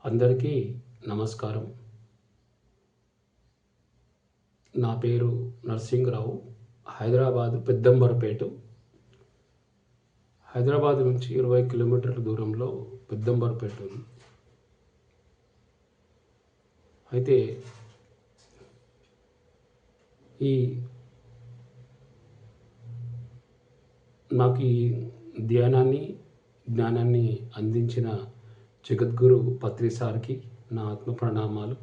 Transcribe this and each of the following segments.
అందరికీ నమస్కారం. నా పేరు నరసింగరావు. హైదరాబాద్ పెద్దంబరపేట. హైదరాబాద్ నుంచి 20 కిలోమీటర్ల దూరంలో పెద్దంబరపేట ఉంది. అయితే ఈ నాకు ఈ జ్ఞానాన్ని అందించిన జగద్గురు పత్రి సార్కి నా ఆత్మ ప్రణామాలు.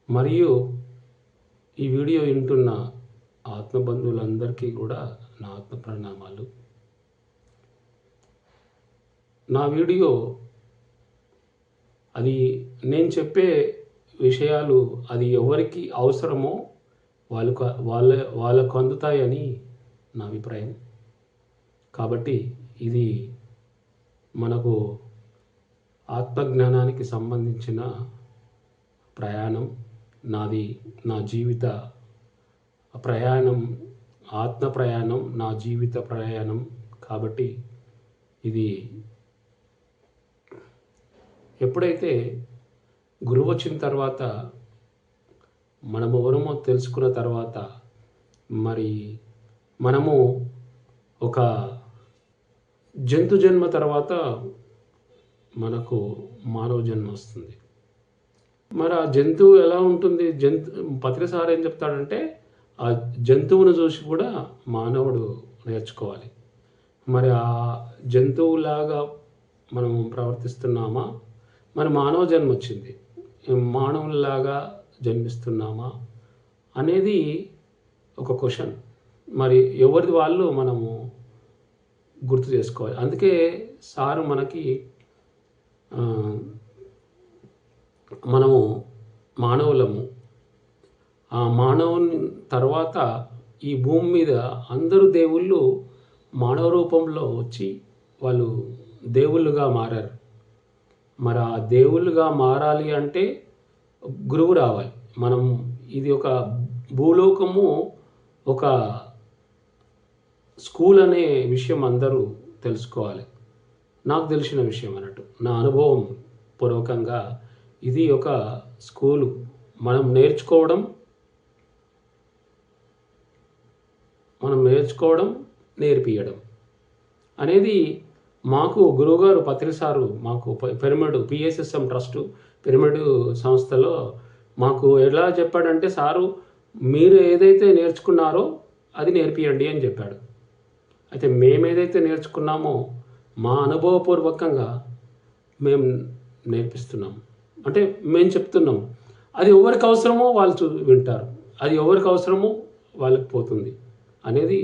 మరియు ఈ వీడియో వింటున్న ఆత్మబంధువులందరికీ కూడా నా ఆత్మ ప్రణామాలు. నా వీడియో అది నేను చెప్పే విషయాలు అది ఎవరికి అవసరమో వాళ్ళకు అందుతాయని నా అభిప్రాయం. కాబట్టి ఇది మనకు ఆత్మజ్ఞానానికి సంబంధించిన ప్రయాణం. నా జీవిత ప్రయాణం, ఆత్మ ప్రయాణం, నా జీవిత ప్రయాణం. కాబట్టి ఇది ఎప్పుడైతే గురువు వచ్చిన తర్వాత మనము ఎవరమో తెలుసుకున్న తర్వాత మరి మనము ఒక జంతు జన్మ తర్వాత మనకు మానవ జన్మ వస్తుంది. మరి ఆ జంతువు ఎలా ఉంటుంది? పత్రిసారి ఏం చెప్తాడంటే ఆ జంతువును చూసి కూడా మానవుడు నేర్చుకోవాలి. మరి ఆ జంతువులాగా మనం ప్రవర్తిస్తున్నామా? మరి మానవ జన్మ వచ్చింది, మానవులాగా జన్మిస్తున్నామా అనేది ఒక క్వశ్చన్. మరి ఎవరిది వాళ్ళు మనము గుర్తు చేసుకోవాలి. అందుకే సారు మనకి మనము మానవులము. ఆ మానవుని తర్వాత ఈ భూమి మీద అందరూ దేవుళ్ళు మానవ రూపంలో వచ్చి వాళ్ళు దేవుళ్ళుగా మారారు. మరి ఆ దేవుళ్ళుగా మారాలి అంటే గురువు రావాలి. ఇది ఒక భూలోకము, ఒక స్కూల్ అనే విషయం అందరూ తెలుసుకోవాలి. నాకు తెలిసిన విషయం అన్నట్టు, నా అనుభవం పూర్వకంగా ఇది ఒక స్కూలు. మనం నేర్చుకోవడం, నేర్పియడం అనేది మాకు గురువుగారు పత్రిసారు మాకు పిరమిడ్ PSSM ట్రస్ట్ పిరమిడ్ సంస్థలో మాకు ఎలా చెప్పాడంటే, సారు మీరు ఏదైతే నేర్చుకున్నారో అది నేర్పియండి అని చెప్పాడు. అయితే మేము ఏదైతే నేర్చుకున్నామో మా అనుభవపూర్వకంగా మేము నేర్పిస్తున్నాం. అంటే మేము చెప్తున్నాం. అది ఎవరికి అవసరమో వాళ్ళు వింటారు, అది ఎవరికి అవసరమో వాళ్ళకి పోతుంది అనేది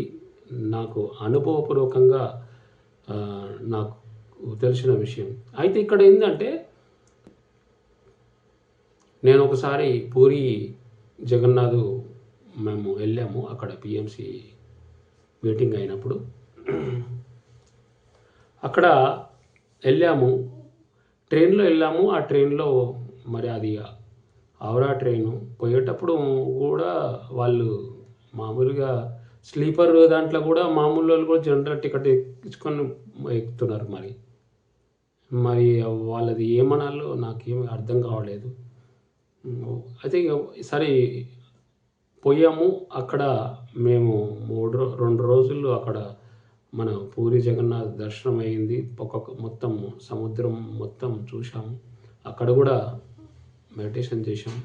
నాకు అనుభవపూర్వకంగా నాకు తెలిసిన విషయం. అయితే ఇక్కడ ఏంటంటే, నేను ఒకసారి పూరి జగన్నాథ్ మేము వెళ్ళాము. అక్కడ PMC మీటింగ్ అయినప్పుడు అక్కడ వెళ్ళాము, ట్రైన్లో వెళ్ళాము. ఆ ట్రైన్లో మరి అది హౌరా ట్రైను పోయేటప్పుడు కూడా వాళ్ళు మామూలుగా స్లీపర్ దాంట్లో కూడా మామూలు వాళ్ళు కూడా జనరల్ టికెట్ ఎక్కించుకొని ఎక్కుతున్నారు. మరి వాళ్ళది ఏమనాలో నాకేమీ అర్థం కావలేదు. అయితే సరే పోయాము. అక్కడ మేము 2 రోజులు అక్కడ మన పూరి జగన్నాథ్ దర్శనం అయింది. మొత్తం సముద్రం మొత్తం చూసాము. అక్కడ కూడా మెడిటేషన్ చేసాం.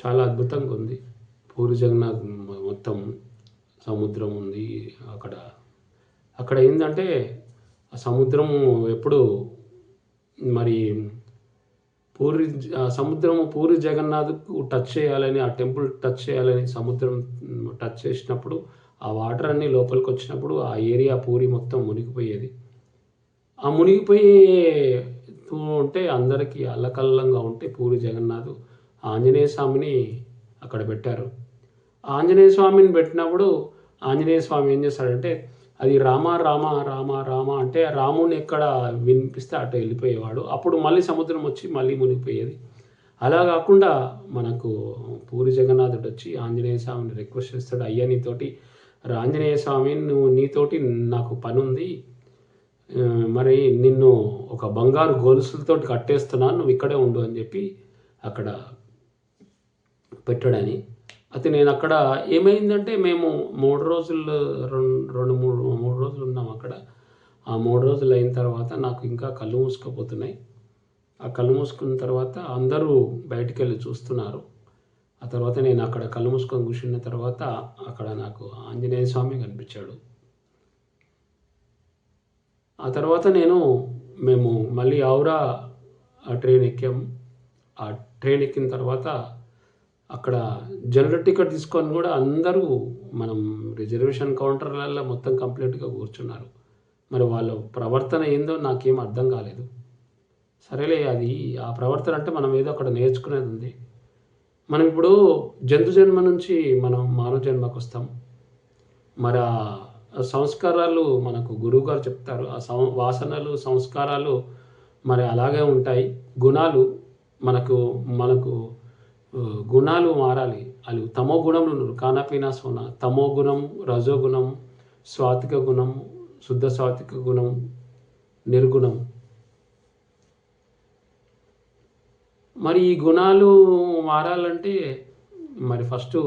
చాలా అద్భుతంగా ఉంది. పూరి జగన్నాథ్ మొత్తం సముద్రం ఉంది అక్కడ ఏంటంటే ఆ సముద్రము ఎప్పుడు మరి పూరి జగన్నాథ్కు టచ్ చేయాలని, ఆ టెంపుల్ టచ్ చేయాలని సముద్రం టచ్ చేసినప్పుడు ఆ వాటర్ అన్నీ లోపలికి వచ్చినప్పుడు ఆ ఏరియా పూరి మొత్తం మునిగిపోయేది. ఆ మునిగిపోయే ఉంటే అందరికీ అల్లకల్లంగా ఉంటే పూరి జగన్నాథ్ ఆంజనేయ స్వామిని అక్కడ పెట్టారు. ఆంజనేయ స్వామిని పెట్టినప్పుడు ఆంజనేయ స్వామి ఏం చేస్తాడంటే, అది రామ రామ రామ రామ అంటే రాముని ఎక్కడ వినిపిస్తే అటు వెళ్ళిపోయేవాడు. అప్పుడు మళ్ళీ సముద్రం వచ్చి మళ్ళీ మునిగిపోయేది. అలా కాకుండా మనకు పూరి జగన్నాథుడు వచ్చి ఆంజనేయ స్వామిని రిక్వెస్ట్ చేస్తాడు, అయ్యా నీతోటి ఆంజనేయ స్వామి నీతోటి నాకు పని ఉంది, మరి నిన్ను ఒక బంగారు గొలుసులతోటి కట్టేస్తున్నాను, నువ్వు ఇక్కడే ఉండు అని చెప్పి అక్కడ పెట్టాడని. అయితే నేను అక్కడ ఏమైందంటే మేము 3 రోజులు 3 రోజులు ఉన్నాం అక్కడ. ఆ 3 రోజులు అయిన తర్వాత నాకు ఇంకా కళ్ళు మూసుకుపోతున్నాయి. ఆ కళ్ళు మూసుకున్న తర్వాత అందరూ బయటికెళ్ళి చూస్తున్నారు. ఆ తర్వాత నేను అక్కడ కళ్ళు మూసుకొని కూర్చున్న తర్వాత అక్కడ నాకు ఆంజనేయ స్వామి కనిపించాడు. ఆ తర్వాత మేము మళ్ళీ ఔరా ట్రైన్ ఎక్కాము. ఆ ట్రైన్ ఎక్కిన తర్వాత అక్కడ జనరల్ టికెట్ తీసుకొని కూడా అందరూ మనం రిజర్వేషన్ కౌంటర్లలో మొత్తం కంప్లీట్గా కూర్చున్నారు. మరి వాళ్ళ ప్రవర్తన ఏందో నాకేం అర్థం కాలేదు. సరేలే, అది ఆ ప్రవర్తన అంటే మనం ఏదో అక్కడ నేర్చుకునేది ఉంది. మనం ఇప్పుడు జంతు జన్మ నుంచి మనం మానవ జన్మకు వస్తాం. మరి ఆ సంస్కారాలు మనకు గురువుగారు చెప్తారు. ఆ వాసనలు, సంస్కారాలు మరి అలాగే ఉంటాయి. గుణాలు మనకు మనకు గుణాలు మారాలి. అవి తమో గుణములు కానపీనా సోన, తమో గుణం, రజో గుణం, స్వాతిక గుణం, శుద్ధ సాత్విక గుణం, నిర్గుణం. మరి ఈ గుణాలు మారాలంటే మరి ఫస్ట్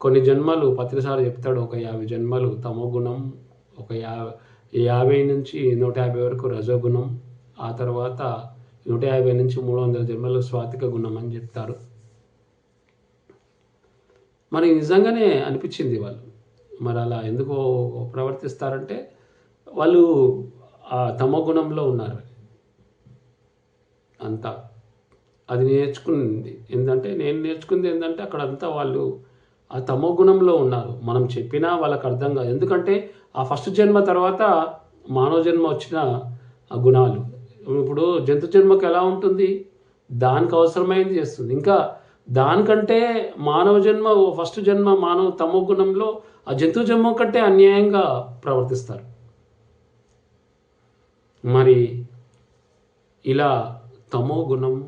కొన్ని జన్మలు పత్రిసారి చెప్తాడు. ఒక 50 జన్మలు తమో గుణం, ఒక 50 నుంచి 150 వరకు రజోగుణం, ఆ తర్వాత 150 నుంచి 300 జన్మలు స్వాతిక గుణం అని చెప్తారు. మరి నిజంగానే అనిపించింది వాళ్ళు మరి అలా ఎందుకు ప్రవర్తిస్తారంటే వాళ్ళు ఆ తమో గుణంలో ఉన్నారు. అంతా అది నేను నేర్చుకుంది ఏంటంటే అక్కడంతా వాళ్ళు ఆ తమో గుణంలో ఉన్నారు. మనం చెప్పినా వాళ్ళకి అర్థం కాదు. ఎందుకంటే ఆ ఫస్ట్ జన్మ తర్వాత మానవ జన్మ వచ్చిన ఆ గుణాలు ఇప్పుడు జంతు జన్మకు ఎలా ఉంటుంది, దానికి అవసరమైంది చేస్తుంది. ఇంకా దానికంటే మానవ జన్మ ఫస్ట్ జన్మ మానవ తమో గుణంలో ఆ జంతు జన్మ కంటే అన్యాయంగా ప్రవర్తిస్తారు. మరి ఇలా తమో గుణము,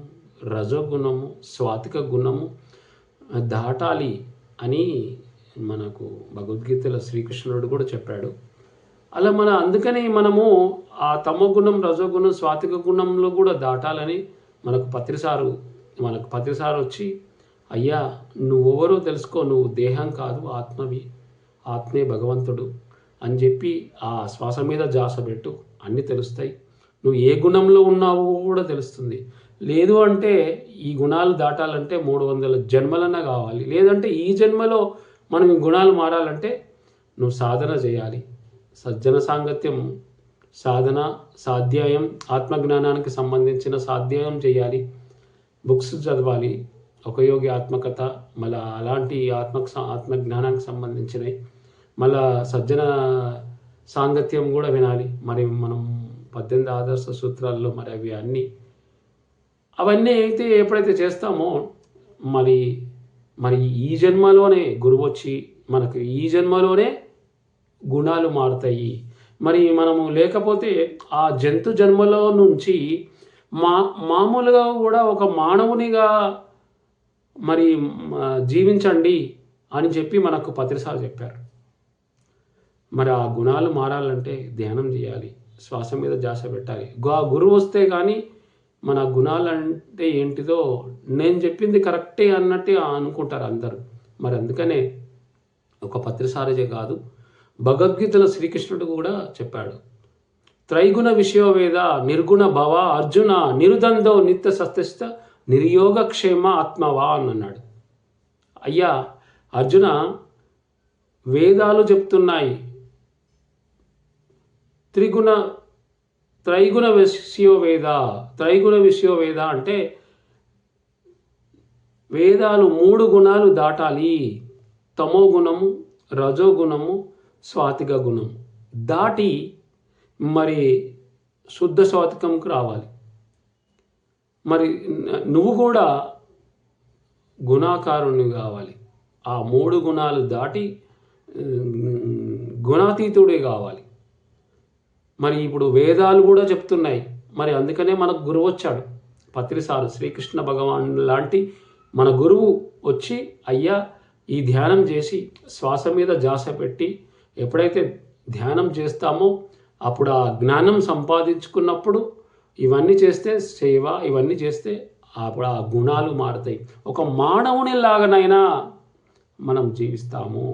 రజోగుణము, స్వాతిక గుణము దాటాలి అని మనకు భగవద్గీతలో శ్రీకృష్ణుడు కూడా చెప్పాడు. అలా అందుకని మనము ఆ తమో గుణం, రజోగుణం, స్వాతిక గుణంలో కూడా దాటాలని మనకు పత్రిసారు వచ్చి, అయ్యా నువ్వెవరో తెలుసుకో, నువ్వు దేహం కాదు ఆత్మవి, ఆత్మే భగవంతుడు అని చెప్పి ఆ శ్వాస మీద ధ్యాస పెట్టు, అన్నీ తెలుస్తాయి. నువ్వు ఏ గుణంలో ఉన్నావో కూడా తెలుస్తుంది. లేదు అంటే ఈ గుణాలు దాటాలంటే 300 జన్మలన్నా కావాలి. లేదంటే ఈ జన్మలో మనం ఈ గుణాలు మారాలంటే నువ్వు సాధన చేయాలి. సజ్జన సాంగత్యం, సాధన, స్వాధ్యాయం, ఆత్మజ్ఞానానికి సంబంధించిన స్వాధ్యాయం చేయాలి. బుక్స్ చదవాలి, ఒక యోగి ఆత్మకథ, మళ్ళీ అలాంటి ఆత్మజ్ఞానానికి సంబంధించినవి, మళ్ళా సజ్జన సాంగత్యం కూడా వినాలి. మరి మనం 18 ఆదర్శ సూత్రాల్లో మరి అవన్నీ ఎప్పుడైతే చేస్తామో మరి ఈ జన్మలోనే గురువు వచ్చి మనకు ఈ జన్మలోనే గుణాలు మారుతాయి. మరి మనము లేకపోతే ఆ జంతు జన్మలో నుంచి మామూలుగా కూడా ఒక మానవునిగా మరి జీవించండి అని చెప్పి మనకు పత్రిసారి చెప్పారు. మరి ఆ గుణాలు మారాలంటే ధ్యానం చేయాలి, శ్వాస మీద ధ్యాస పెట్టాలి. గురువు వస్తే కానీ మన గుణాలంటే ఏంటిదో నేను చెప్పింది కరెక్టే అన్నట్టే అనుకుంటారు అందరూ. మరి అందుకనే ఒక పత్రిసారిజే కాదు, భగవద్గీతలో శ్రీకృష్ణుడు కూడా చెప్పాడు. త్రైగుణ విషయోవేద నిర్గుణ భవ అర్జున నిరుదందో నిత్య సత్యస్థ నిర్యోగక్షేమ ఆత్మవా అని అన్నాడు. అయ్యా అర్జున, వేదాలు చెప్తున్నాయి త్రైగుణ విషయోవేద అంటే వేదాలు 3 గుణాలు దాటాలి. తమో గుణము, రజోగుణము, స్వాతిక గుణం దాటి మరి శుద్ధ స్వాతికంకు రావాలి. మరి నువ్వు కూడా గుణాకారుని కావాలి. ఆ 3 గుణాలు దాటి గుణాతీతుడే కావాలి. మరి ఇప్పుడు వేదాలు కూడా చెప్తున్నాయి. మరి అందుకనే మనకు గురువు వచ్చాడు పత్రిసారు, శ్రీకృష్ణ భగవాన్ లాంటి మన గురువు వచ్చి, అయ్యా ఈ ధ్యానం చేసి శ్వాస మీద ధ్యాస పెట్టి ఎప్పుడైతే ధ్యానం చేస్తామో అప్పుడు ఆ జ్ఞానం సంపాదించుకున్నప్పుడు ఇవన్నీ చేస్తే సేవ, ఇవన్నీ చేస్తే అప్పుడు ఆ గుణాలు మారుతాయి. ఒక మానవునిలాగానైనా మనం జీవిస్తాము.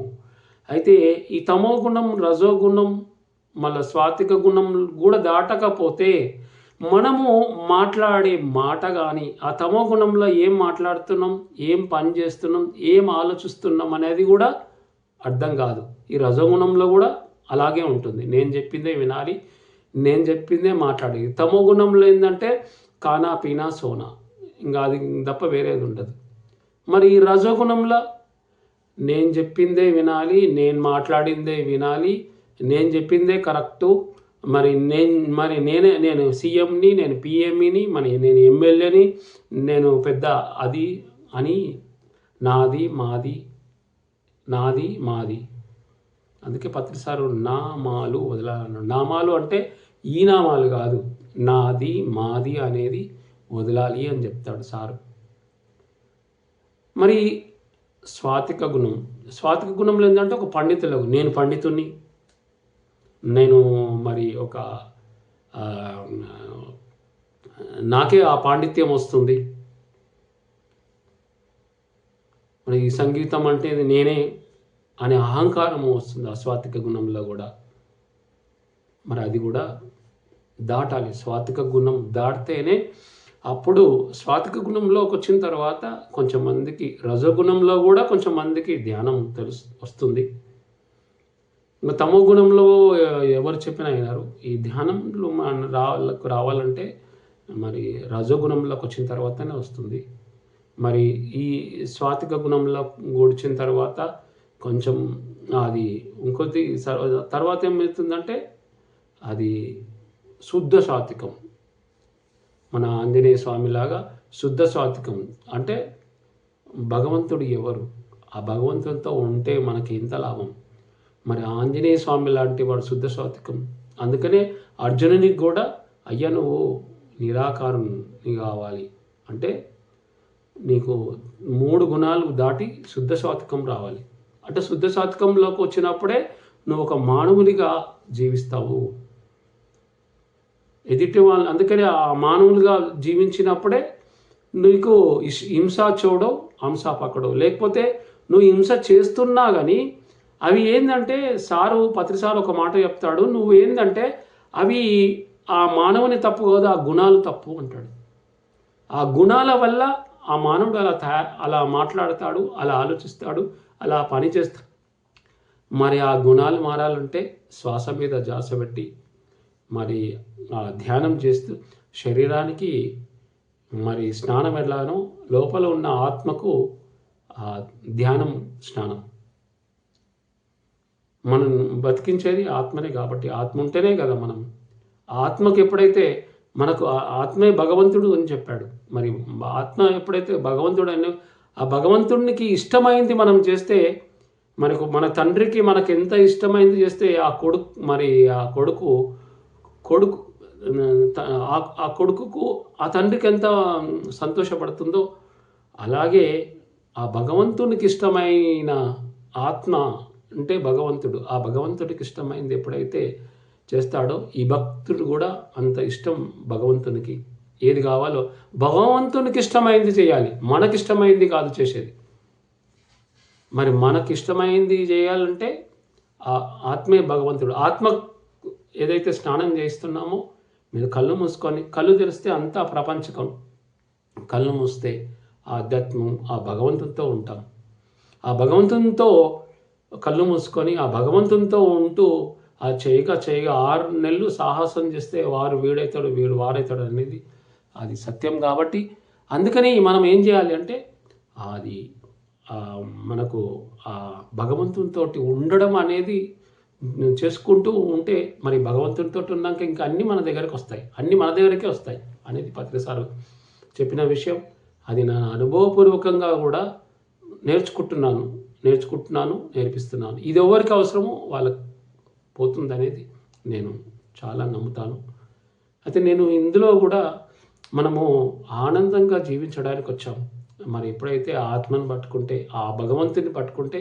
అయితే ఈ తమో గుణం, రజో గుణం, మళ్ళీ స్వాతిక గుణం కూడా దాటకపోతే మనము మాట్లాడే మాట కానీ ఆ తమో గుణంలో ఏం మాట్లాడుతున్నాం, ఏం పని చేస్తున్నాం, ఏం ఆలోచిస్తున్నాం అనేది కూడా అర్థం కాదు. ఈ రజోగుణంలో కూడా అలాగే ఉంటుంది. నేను చెప్పిందే వినాలి, నేను చెప్పిందే మాట్లాడాలి. తమో గుణంలో ఏంటంటే కానా పీనా సోనా, ఇంకా అది తప్ప వేరేది ఉండదు. మరి ఈ రజోగుణంలో నేను చెప్పిందే వినాలి, నేను మాట్లాడిందే వినాలి, నేను చెప్పిందే కరెక్టు, నేను సీఎంని, నేను పిఎంని, నేను ఎమ్మెల్యేని, నేను పెద్ద అది అని నాది మాది, నాది మాది. అందుకే పత్రిసారు నామాలు వదలాలన్నాడు. నామాలు అంటే ఈ నామాలు కాదు, నాది మాది అనేది వదలాలి అని చెప్తాడు సారు. మరి స్వాతిక గుణం, స్వాతిక గుణంలో ఏంటంటే ఒక పండితులకు, నేను పండితుని, నేను మరి ఒక నాకే ఆ పాండిత్యం వస్తుంది, మరి ఈ సంగీతం అంటే నేనే అనే అహంకారం వస్తుంది ఆ స్వాతిక గుణంలో కూడా. మరి అది కూడా దాటాలి. స్వాతిక గుణం దాటితేనే అప్పుడు స్వాతిక గుణంలోకి వచ్చిన తర్వాత కొంచెం మందికి రజోగుణంలో కూడా కొంచెం మందికి ధ్యానం వస్తుంది. ఇంకా తమో గుణంలో ఎవరు చెప్పినా అయినారు. ఈ ధ్యానంలో రావాలంటే మరి రజోగుణంలోకి వచ్చిన తర్వాతనే వస్తుంది. మరి ఈ స్వాతిక గుణంలో వచ్చిన తర్వాత కొంచెం అది ఇంకొద్ది తర్వాత ఏమవుతుందంటే అది శుద్ధ సాత్వికం. మన ఆంజనేయ స్వామిలాగా శుద్ధ సాత్వికం అంటే భగవంతుడు ఎవరు, ఆ భగవంతుడితో ఉంటే మనకి ఎంత లాభం. మరి ఆంజనేయ స్వామి లాంటి వాడు శుద్ధ సాత్వికం. అందుకనే అర్జునునికి కూడా అయ్యా నువ్వు నిరాకారుని కావాలి అంటే నీకు 3 గుణాలు దాటి శుద్ధ సాత్వికం రావాలి. అంటే శుద్ధ సాత్వికంలోకి వచ్చినప్పుడే నువ్వు ఒక మానవునిగా జీవిస్తావు. ఎదుటి వాళ్ళు అందుకనే ఆ మానవులుగా జీవించినప్పుడే నీకు హింస చూడవు, హంస పక్కడవు. లేకపోతే నువ్వు హింస చేస్తున్నా కానీ అవి ఏంటంటే పత్రిసారు ఒక మాట చెప్తాడు, నువ్వు ఏంటంటే అవి ఆ మానవుని తప్పు కాదు, ఆ గుణాలు తప్పు అంటాడు. ఆ గుణాల వల్ల ఆ మానవుడు అలా మాట్లాడతాడు, అలా ఆలోచిస్తాడు, అలా పని చేస్తాడు. మరి ఆ గుణాలు మారాలంటే శ్వాస మీద ధ్యాస పెట్టి మరి ధ్యానం చేస్తూ శరీరానికి మరి స్నానం ఎలానో లోపల ఉన్న ఆత్మకు ధ్యానం స్నానం. మనం బతికించేది ఆత్మనే కాబట్టి ఆత్మ ఉంటేనే కదా మనం. ఆత్మకు ఎప్పుడైతే మనకు ఆత్మే భగవంతుడు అని చెప్పాడు. మరి ఆత్మ ఎప్పుడైతే భగవంతుడు అని ఆ భగవంతుడికి ఇష్టమైంది మనం చేస్తే మన తండ్రికి మనకు ఎంత ఇష్టమైంది చేస్తే ఆ కొడుకుకు ఆ తండ్రికి ఎంత సంతోషపడుతుందో అలాగే ఆ భగవంతునికి ఇష్టమైన ఆత్మ అంటే భగవంతుడు, ఆ భగవంతుడికి ఇష్టమైంది ఎప్పుడైతే చేస్తాడో ఈ భక్తుడు కూడా అంత ఇష్టం భగవంతునికి. ఏది కావాలో భగవంతునికి ఇష్టమైంది చేయాలి, మనకిష్టమైంది కాదు చేసేది. మరి మనకిష్టమైంది చేయాలంటే ఆ ఆత్మే భగవంతుడు. ఆత్మ ఏదైతే స్నానం చేస్తున్నామో మీరు కళ్ళు మూసుకొని, కళ్ళు తెరిస్తే అంతా ప్రపంచకం, కళ్ళు మూస్తే ఆధ్యాత్మం ఆ భగవంతునితో ఉంటాం. ఆ భగవంతునితో కళ్ళు మూసుకొని ఆ భగవంతునితో ఉంటూ ఆ చేయగా 6 నెలలు సాహసం చేస్తే వీడైతాడు వారైతాడు అనేది అది సత్యం. కాబట్టి అందుకని మనం ఏం చేయాలి అంటే అది మనకు ఆ భగవంతునితో ఉండడం అనేది చేసుకుంటూ ఉంటే మరి భగవంతునితో ఉన్నాక ఇంకా అన్నీ మన దగ్గరికి వస్తాయి, అన్నీ మన దగ్గరికే వస్తాయి అనేది పత్రిసారు చెప్పిన విషయం. అది నా అనుభవపూర్వకంగా కూడా నేర్పిస్తున్నాను. ఇది ఎవరికి అవసరమో వాళ్ళకి పోతుంది అనేది నేను చాలా నమ్ముతాను. అయితే నేను ఇందులో కూడా మనము ఆనందంగా జీవించడానికి వచ్చాము. మరి ఎప్పుడైతే ఆత్మను పట్టుకుంటే, ఆ భగవంతుని పట్టుకుంటే,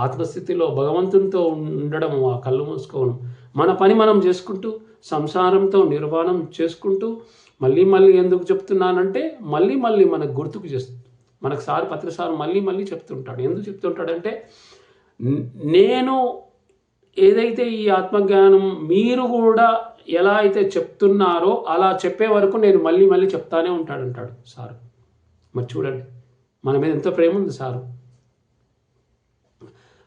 ఆత్మస్థితిలో భగవంతునితో ఉండడం, ఆ కళ్ళు మూసుకోవడం, మన పని మనం చేసుకుంటూ సంసారంతో నిర్వాణం చేసుకుంటూ మళ్ళీ మళ్ళీ ఎందుకు చెప్తున్నానంటే మళ్ళీ మళ్ళీ మనకు గుర్తుకు చేస్తుంది. మనకు పత్రిసారు మళ్ళీ చెప్తుంటాడు. ఎందుకు చెప్తుంటాడంటే నేను ఏదైతే ఈ ఆత్మజ్ఞానం మీరు కూడా ఎలా అయితే చెప్తున్నారో అలా చెప్పే వరకు నేను మళ్ళీ చెప్తానే ఉంటాడంటాడు సారు. మరి చూడండి మన మీద ఎంత ప్రేమ ఉంది సారు.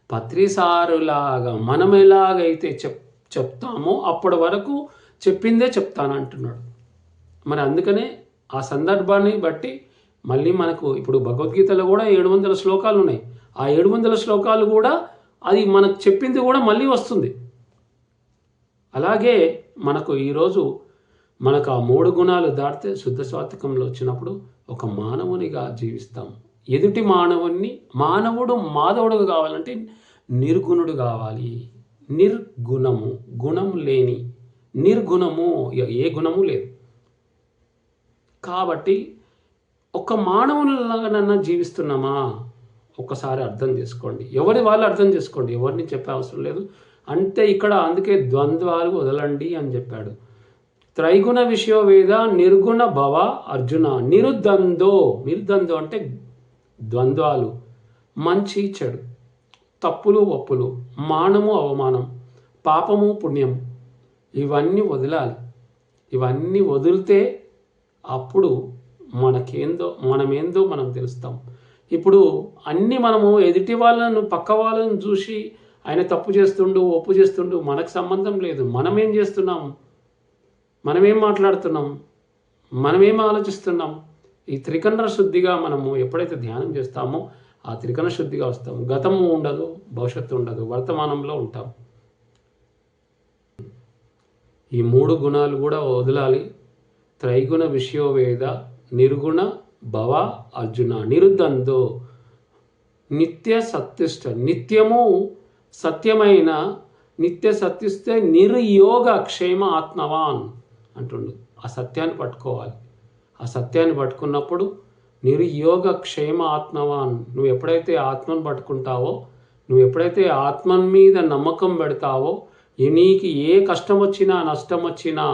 పత్రిసారులాగా మనం ఎలాగైతే చెప్తామో అప్పటి వరకు చెప్పిందే చెప్తానంటున్నాడు. మరి అందుకనే ఆ సందర్భాన్ని బట్టి మళ్ళీ మనకు ఇప్పుడు భగవద్గీతలో కూడా 700 శ్లోకాలు ఉన్నాయి. ఆ 700 శ్లోకాలు కూడా అది మనకు చెప్పింది కూడా మళ్ళీ వస్తుంది. అలాగే మనకు ఈరోజు మనకు ఆ 3 గుణాలు దాటితే శుద్ధ సాత్వికంలో వచ్చినప్పుడు ఒక మానవునిగా జీవిస్తాం. ఎదుటి మానవుడు మాధవుడు కావాలంటే నిర్గుణుడు కావాలి. నిర్గుణము, గుణం లేని నిర్గుణము, ఏ గుణము లేదు. కాబట్టి ఒక మానవునిలాగానన్నా జీవిస్తున్నామా ఒక్కసారి అర్థం చేసుకోండి. ఎవరి వాళ్ళు అర్థం చేసుకోండి, ఎవరిని చెప్పే అవసరం లేదు. అంటే ఇక్కడ అందుకే ద్వంద్వాలు వదలండి అని చెప్పాడు. త్రైగుణ విషయో వేద నిర్గుణ భవ అర్జున. నిరుద్వందో అంటే ద్వంద్వాలు, మంచి చెడు, తప్పులు ఒప్పులు, మానము అవమానం, పాపము పుణ్యం, ఇవన్నీ వదలాలి. ఇవన్నీ వదిలితే అప్పుడు మనమేందో మనం తెలుస్తాం. ఇప్పుడు అన్నీ మనము ఎదుటి వాళ్ళను పక్క వాళ్ళను చూసి ఆయన తప్పు చేస్తుండు ఒప్పు చేస్తుండు మనకు సంబంధం లేదు. మనమేం చేస్తున్నాం, మనమేం మాట్లాడుతున్నాం, మనమేం ఆలోచిస్తున్నాం. ఈ త్రికరణ శుద్ధిగా మనము ఎప్పుడైతే ధ్యానం చేస్తామో ఆ త్రికరణ శుద్ధిగా వస్తాము. గతము ఉండదు, భవిష్యత్తు ఉండదు, వర్తమానంలో ఉంటాం. ఈ 3 గుణాలు కూడా వదలాలి. త్రైగుణ విషయో వేద నిర్గుణ భవ అర్జున. నిరుద్వందో నిత్య సత్తిష్ట. నిత్యము సత్యమైన నిత్య సత్యిస్తే నిర్యోగ క్షేమ ఆత్మవాన్ అంటుండు. ఆ సత్యాన్ని పట్టుకోవాలి. ఆ సత్యాన్ని పట్టుకున్నప్పుడు నిర్యోగ క్షేమ ఆత్మవాన్. నువ్వు ఎప్పుడైతే ఆత్మను పట్టుకుంటావో, నువ్వు ఎప్పుడైతే ఆత్మ మీద నమ్మకం పెడతావో, నీకు ఏ కష్టం వచ్చినా నష్టం వచ్చినా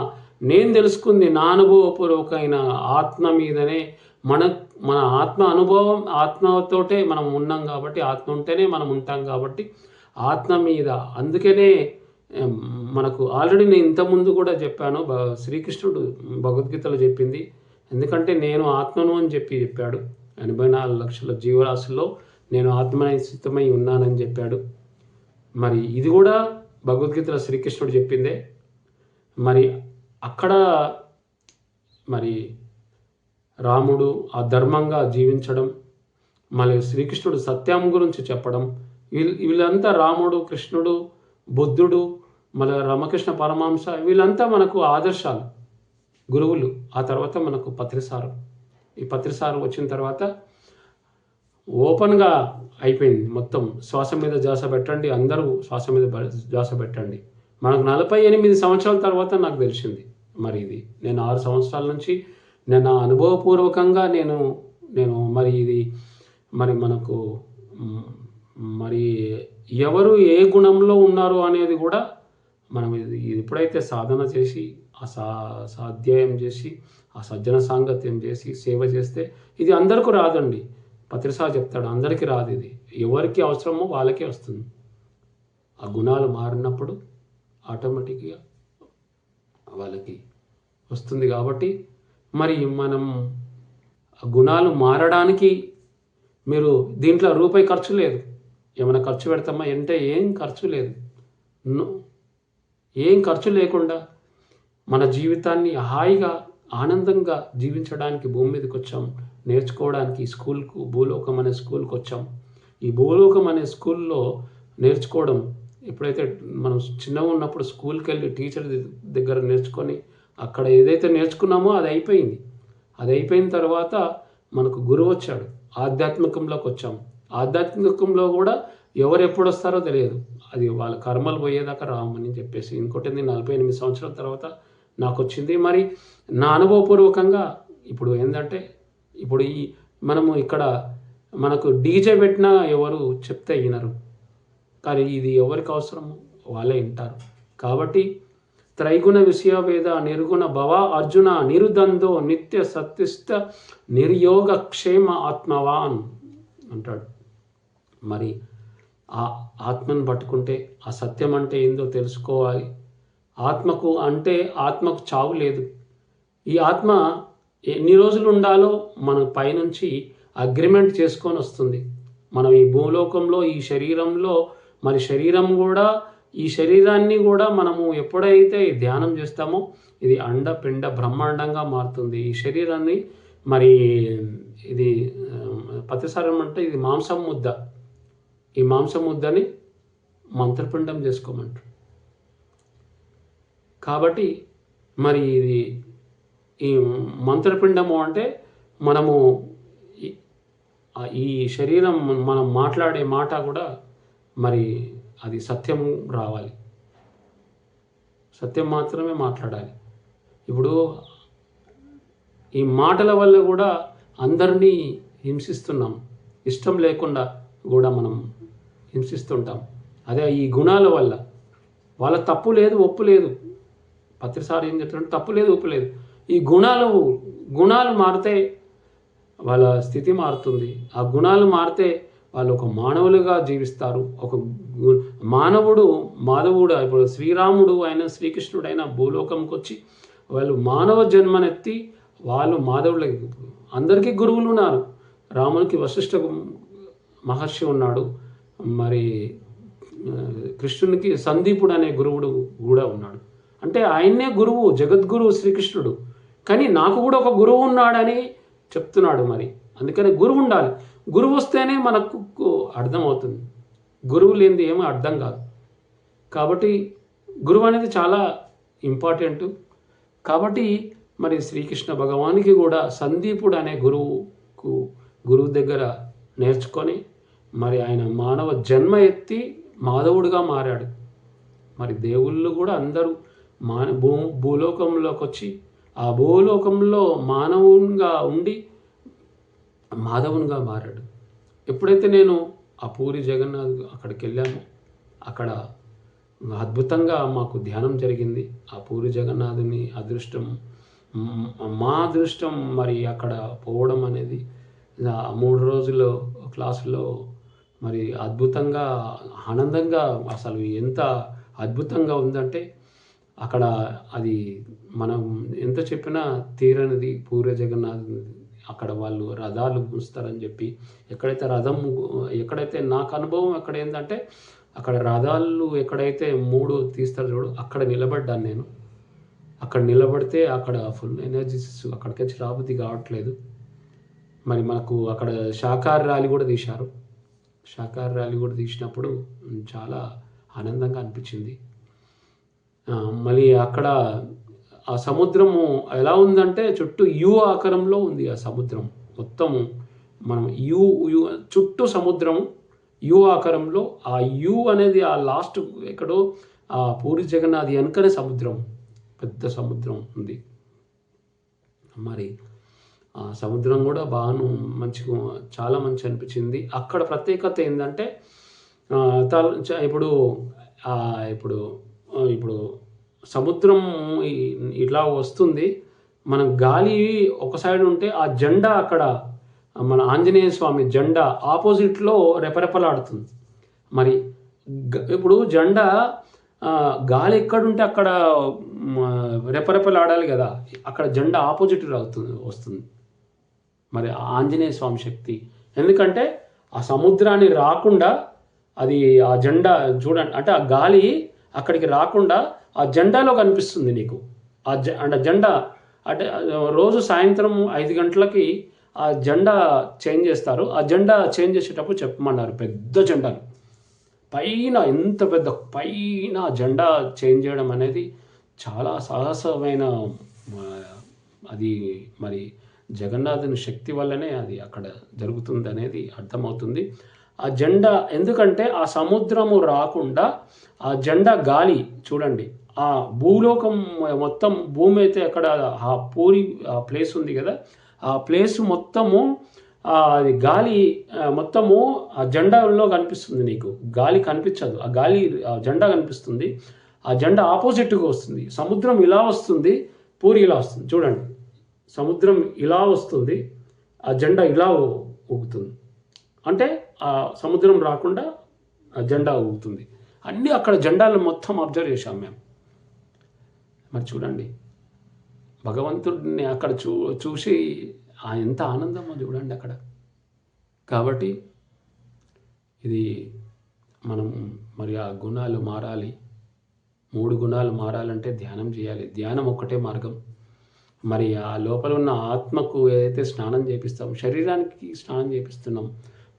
నేను తెలుసుకుంది నా అనుభవపూర్వకమైన ఆత్మ మీదనే. మన ఆత్మ అనుభవం, ఆత్మతోటే మనం ఉన్నాం కాబట్టి, ఆత్మ ఉంటేనే మనం ఉంటాం కాబట్టి ఆత్మ మీద. అందుకనే మనకు ఆల్రెడీ నేను ఇంతకుముందు కూడా చెప్పాను, శ్రీకృష్ణుడు భగవద్గీతలో చెప్పింది. ఎందుకంటే నేను ఆత్మను అని చెప్పాడు. 84 లక్షల జీవరాశుల్లో నేను ఆత్మనిశ్చితమై ఉన్నానని చెప్పాడు. మరి ఇది కూడా భగవద్గీతలో శ్రీకృష్ణుడు చెప్పిందే. మరి అక్కడ మరి రాముడు ఆ ధర్మంగా జీవించడం, మళ్ళీ శ్రీకృష్ణుడు సత్యం గురించి చెప్పడం, వీళ్ళంతా రాముడు, కృష్ణుడు, బుద్ధుడు, మళ్ళీ రామకృష్ణ పరమహంస, వీళ్ళంతా మనకు ఆదర్శాలు, గురువులు. ఆ తర్వాత మనకు పత్రిసారు. ఈ పత్రిసారు వచ్చిన తర్వాత ఓపెన్గా అయిపోయింది మొత్తం. శ్వాస మీద ధ్యాస పెట్టండి, అందరూ శ్వాస మీద ధ్యాస పెట్టండి. మనకు 48 సంవత్సరాల తర్వాత నాకు తెలిసింది. మరి ఇది నేను 6 సంవత్సరాల నుంచి నేను అనుభవపూర్వకంగా నేను మరి ఇది మరి మనకు మరి ఎవరు ఏ గుణంలో ఉన్నారు అనేది కూడా మనం ఇది ఎప్పుడైతే సాధన చేసి ఆ స్వాధ్యాయం చేసి ఆ సజ్జన సాంగత్యం చేసి సేవ చేస్తే ఇది అందరికీ రాదండి. పత్రిసారు చెప్తాడు, అందరికీ రాదు. ఇది ఎవరికి అవసరమో వాళ్ళకే వస్తుంది. ఆ గుణాలు మారినప్పుడు ఆటోమేటిక్గా వాళ్ళకి వస్తుంది. కాబట్టి మరి మనం ఆ గుణాలు మారడానికి మీరు దీంట్లో రూపాయి ఖర్చు లేదు. ఏమైనా ఖర్చు పెడతామా అంటే ఏం ఖర్చు లేదు. ఏం ఖర్చు లేకుండా మన జీవితాన్ని హాయిగా ఆనందంగా జీవించడానికి భూమి మీదకి వచ్చాం, నేర్చుకోవడానికి స్కూల్కు, భూలోకం అనే స్కూల్కి వచ్చాం. ఈ భూలోకం అనే స్కూల్లో నేర్చుకోవడం, ఎప్పుడైతే మనం చిన్నగా ఉన్నప్పుడు స్కూల్కి వెళ్ళి టీచర్ దగ్గర నేర్చుకొని అక్కడ ఏదైతే నేర్చుకున్నామో అది అయిపోయింది. అది అయిపోయిన తర్వాత మనకు గురువు వచ్చాడు, ఆధ్యాత్మికంలోకి వచ్చాం. ఆధ్యాత్మికంలో కూడా ఎవరు ఎప్పుడు వస్తారో తెలియదు, అది వాళ్ళ కర్మలు పోయేదాకా రామని చెప్పేసి. ఇంకోటి 48 సంవత్సరాల తర్వాత నాకు వచ్చింది. మరి నా అనుభవపూర్వకంగా ఇప్పుడు ఏంటంటే, ఇప్పుడు మనము ఇక్కడ మనకు డీజే పెట్టినా ఎవరు చెప్తే వినరు, కానీ ఇది ఎవరికి అవసరము వాళ్ళే వింటారు. కాబట్టి త్రైగుణ విషయవేద నిర్గుణ భవ అర్జున నిరుదందో నిత్య సత్తిష్ట నిర్యోగ క్షేమ ఆత్మవాన్ అంటాడు. మరి ఆ ఆత్మను పట్టుకుంటే ఆ సత్యం అంటే ఏందో తెలుసుకోవాలి. ఆత్మకు చావు లేదు. ఈ ఆత్మ ఎన్ని రోజులు ఉండాలో మన పైనుంచి అగ్రిమెంట్ చేసుకొని వస్తుంది. మనం ఈ భూలోకంలో ఈ శరీరంలో మరి శరీరం కూడా ఈ శరీరాన్ని కూడా మనము ఎప్పుడైతే ధ్యానం చేస్తామో ఇది అండపిండ బ్రహ్మాండంగా మారుతుంది. ఈ శరీరాన్ని మరి ఇది ప్రతిసారం అంటే ఇది మాంసం ముద్ద. ఈ మాంసం ముద్దని మంత్రపిండం చేసుకోమంటారు. కాబట్టి మరి ఇది ఈ మంత్రపిండము అంటే మనము ఈ శరీరం మనం మాట్లాడే మాట కూడా మరి అది సత్యం రావాలి. సత్యం మాత్రమే మాట్లాడాలి. ఇప్పుడు ఈ మాటల వల్ల కూడా అందరినీ హింసిస్తున్నాం. ఇష్టం లేకుండా కూడా మనం హింసిస్తుంటాం. అదే ఈ గుణాల వల్ల వాళ్ళ తప్పు లేదు ఒప్పు లేదు. ప్రతిసారి ఏం చెప్తారంటే తప్పు లేదు ఒప్పు లేదు. ఈ గుణాలు మారితే వాళ్ళ స్థితి మారుతుంది. ఆ గుణాలు మారితే వాళ్ళు ఒక మానవులుగా జీవిస్తారు. ఒక మాధవుడు ఇప్పుడు శ్రీరాముడు అయిన శ్రీకృష్ణుడు అయిన భూలోకంకి వచ్చి వాళ్ళు మానవ జన్మనెత్తి వాళ్ళు మాధవులకి అందరికీ గురువులు ఉన్నారు. రామునికి వశిష్ఠ మహర్షి ఉన్నాడు. మరి కృష్ణునికి సందీపుడు అనే గురువుడు కూడా ఉన్నాడు. అంటే ఆయన్నే గురువు, జగద్గురువు శ్రీకృష్ణుడు. కానీ నాకు కూడా ఒక గురువు ఉన్నాడని చెప్తున్నాడు. మరి అందుకని గురువు ఉండాలి. గురువు వస్తేనే మనకు అర్థమవుతుంది. గురువు లేనిది ఏమీ అర్థం కాదు. కాబట్టి గురువు అనేది చాలా ఇంపార్టెంట్. కాబట్టి మరి శ్రీకృష్ణ భగవానికి కూడా సందీపుడు అనే గురువు దగ్గర నేర్చుకొని మరి ఆయన మానవ జన్మ ఎత్తి మాధవుడిగా మారాడు. మరి దేవుళ్ళు కూడా అందరూ భూలోకంలోకి వచ్చి ఆ భూలోకంలో మానవునిగా ఉండి మాధవునిగా మారాడు. ఎప్పుడైతే నేను ఆ పూరి జగన్నాథ్ అక్కడికి వెళ్ళామో అక్కడ అద్భుతంగా మాకు ధ్యానం జరిగింది. ఆ పూరి జగన్నాథుని మా అదృష్టం మరి అక్కడ పోవడం అనేది 3 రోజుల క్లాసులో మరి అద్భుతంగా ఆనందంగా అసలు ఎంత అద్భుతంగా ఉందంటే అక్కడ అది మనం ఎంత చెప్పినా తీరనిది పూరి జగన్నాథ్. అక్కడ వాళ్ళు రథాలు ఉంచుతారని చెప్పి ఎక్కడైతే నాకు అనుభవం ఎక్కడ ఏంటంటే అక్కడ రథాలు ఎక్కడైతే 3 తీస్తారు చూడు అక్కడ నిలబడ్డాను నేను. అక్కడ నిలబడితే అక్కడ ఫుల్ ఎనర్జీస్ అక్కడికి రాబుద్ది కావట్లేదు. మరి మనకు అక్కడ శాకాహార ర్యాలీ కూడా తీశారు. శాకాహార ర్యాలీ కూడా తీసినప్పుడు చాలా ఆనందంగా అనిపించింది. మళ్ళీ అక్కడ ఆ సముద్రము ఎలా ఉందంటే చుట్టూ యు ఆకారంలో ఉంది. ఆ సముద్రం మొత్తము మనం చుట్టూ సముద్రం యు ఆకారంలో. ఆ యు అనేది ఆ లాస్ట్ ఎక్కడో ఆ పూరి జగన్నాథ్ వెనకనే సముద్రం, పెద్ద సముద్రం ఉంది. మరి ఆ సముద్రం కూడా మంచిగా చాలా మంచి అనిపించింది. అక్కడ ప్రత్యేకత ఏంటంటే ఇప్పుడు సముద్రం ఇట్లా వస్తుంది. మన గాలి ఒక సైడ్ ఉంటే ఆ జెండా అక్కడ మన ఆంజనేయ స్వామి జెండా ఆపోజిట్లో రెపరెపలాడుతుంది. మరి ఇప్పుడు జెండా గాలి ఎక్కడుంటే అక్కడ రెపరెపలాడాలి కదా. అక్కడ జెండా ఆపోజిట్ వస్తుంది. మరి ఆంజనేయ స్వామి శక్తి. ఎందుకంటే ఆ సముద్రాన్ని రాకుండా అది ఆ జెండా చూడండి, అంటే ఆ గాలి అక్కడికి రాకుండా ఆ జెండాలో కనిపిస్తుంది నీకు. అంటే జెండా అంటే రోజు సాయంత్రం 5 గంటలకి ఆ జెండా చేంజ్ చేస్తారు. ఆ జెండా చేంజ్ చేసేటప్పుడు చెప్పమన్నారు. పెద్ద జెండాలు పైన ఎంత పెద్ద పైన జెండా చేంజ్ చేయడం అనేది చాలా సాహసమైన అది మరి జగన్నాథుని శక్తి వల్లనే అది అక్కడ జరుగుతుంది అనేది అర్థమవుతుంది. ఆ జెండా ఎందుకంటే ఆ సముద్రము రాకుండా ఆ జెండా గాలి చూడండి. ఆ భూలోకం మొత్తం భూమి అయితే అక్కడ ఆ పూరి ఆ ప్లేస్ ఉంది కదా, ఆ ప్లేస్ మొత్తము అది గాలి మొత్తము ఆ జెండాలో కనిపిస్తుంది. నీకు గాలి కనిపించదు, ఆ గాలి ఆ జెండా కనిపిస్తుంది. ఆ ఆ జెండా ఆపోజిట్గా వస్తుంది. సముద్రం ఇలా వస్తుంది, పూరి ఇలా వస్తుంది. చూడండి, సముద్రం ఇలా వస్తుంది, ఆ జెండా ఇలా ఊగుతుంది. అంటే ఆ సముద్రం రాకుండా ఆ జెండా ఊగుతుంది. అన్నీ అక్కడ జెండాలను మొత్తం అబ్జర్వ్ చేశాం మేము. మరి చూడండి, భగవంతుడిని అక్కడ చూసి ఎంత ఆనందమో చూడండి అక్కడ. కాబట్టి ఇది మనం మరి ఆ గుణాలు మారాలి. 3 గుణాలు మారాలంటే ధ్యానం చేయాలి. ధ్యానం ఒక్కటే మార్గం. మరి ఆ లోపల ఉన్న ఆత్మకు ఏదైతే స్నానం చేపిస్తామో, శరీరానికి స్నానం చేపిస్తున్నాం,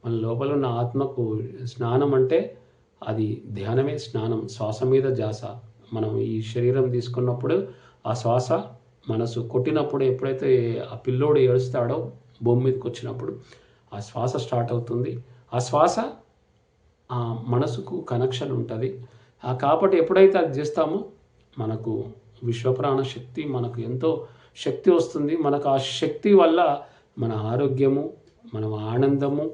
మన లోపల ఉన్న ఆత్మకు స్నానం అంటే అది ధ్యానమే స్నానం. శ్వాస మీద ధ్యాస. మనం ఈ శరీరం తీసుకున్నప్పుడు ఆ శ్వాస మనసు కొట్టినప్పుడు, ఎప్పుడైతే ఆ పిల్లోడు ఏడుస్తాడో భూమి మీదకి వచ్చినప్పుడు ఆ శ్వాస స్టార్ట్ అవుతుంది. ఆ శ్వాస ఆ మనసుకు కనెక్షన్ ఉంటుంది. కాబట్టి ఎప్పుడైతే అది చేస్తామో మనకు విశ్వప్రాణ శక్తి, మనకు ఎంతో శక్తి వస్తుంది. మనకు ఆ శక్తి వల్ల మన ఆరోగ్యము, మన ఆనందము,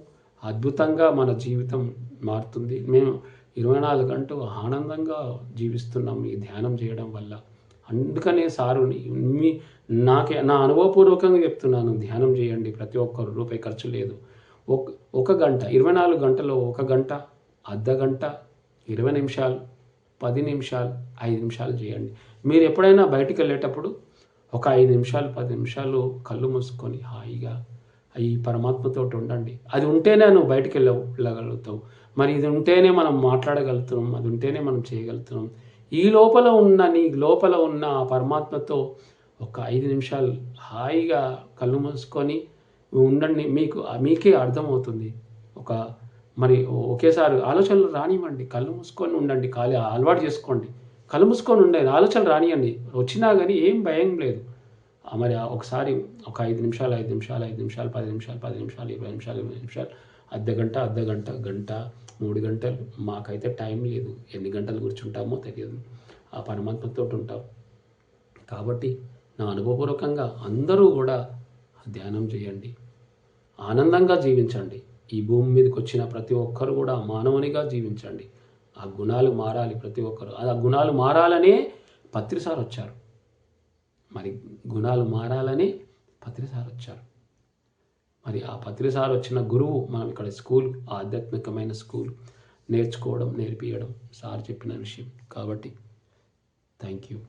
అద్భుతంగా మన జీవితం మారుతుంది. మేము 24 గంటలు ఆనందంగా జీవిస్తున్నాం ఈ ధ్యానం చేయడం వల్ల. అందుకనే సారుని నా అనుభవపూర్వకంగా చెప్తున్నాను, ధ్యానం చేయండి. ప్రతి ఒక్కరు రూపాయి ఖర్చు లేదు. ఒక గంట, 24 గంటలో 1 గంట, అర్ధ గంట, 20 నిమిషాలు, 10 నిమిషాలు, 5 నిమిషాలు చేయండి. మీరు ఎప్పుడైనా బయటికి వెళ్ళేటప్పుడు ఒక 5 నిమిషాలు, 10 నిమిషాలు కళ్ళు మూసుకొని హాయిగా ఈ పరమాత్మతో ఉండండి. అది ఉంటేనే నువ్వు బయటికి వెళ్ళగలుగుతావు. మరి ఇది ఉంటేనే మనం మాట్లాడగలుగుతున్నాం, అది ఉంటేనే మనం చేయగలుగుతున్నాం. నీ లోపల ఉన్న ఆ పరమాత్మతో ఒక 5 నిమిషాలు హాయిగా కళ్ళు మూసుకొని ఉండండి. మీకే అర్థమవుతుంది. మరి ఒకేసారి ఆలోచనలు రానివ్వండి, కళ్ళు మూసుకొని ఉండండి. అలవాటు చేసుకోండి. కళ్ళు మూసుకొని ఉండండి, ఆలోచనలు రానియండి. వచ్చినా కానీ ఏం భయం లేదు. మరి ఒకసారి ఒక 5 నిమిషాలు, 5 నిమిషాలు, 5 నిమిషాలు, 10 నిమిషాలు, 10 నిమిషాలు, 20 నిమిషాలు, 20 నిమిషాలు, అర్ధ గంట, గంట, 3 గంటలు. మాకైతే టైం లేదు. ఎన్ని గంటలు కూర్చుంటామో తెలియదు. ఆ పరమాత్మతో ఉంటాం. కాబట్టి నా అనుభవపూర్వకంగా అందరూ కూడా ధ్యానం చేయండి, ఆనందంగా జీవించండి. ఈ భూమి మీదకి వచ్చిన ప్రతి ఒక్కరు కూడా మానవునిగా జీవించండి. ఆ గుణాలు మారాలి ప్రతి ఒక్కరు. ఆ గుణాలు మారాలనే పత్రి సార్ వచ్చారు. మరి గుణాలు మారాలని పత్రి సార్ వచ్చారు. మరి ఆ పత్రి సార్ వచ్చిన గురువు మనం ఇక్కడ స్కూల్, ఆధ్యాత్మికమైన స్కూల్, నేర్చుకోవడం, నేర్పియడం సార్ చెప్పిన విషయం. కాబట్టి థ్యాంక్ యూ.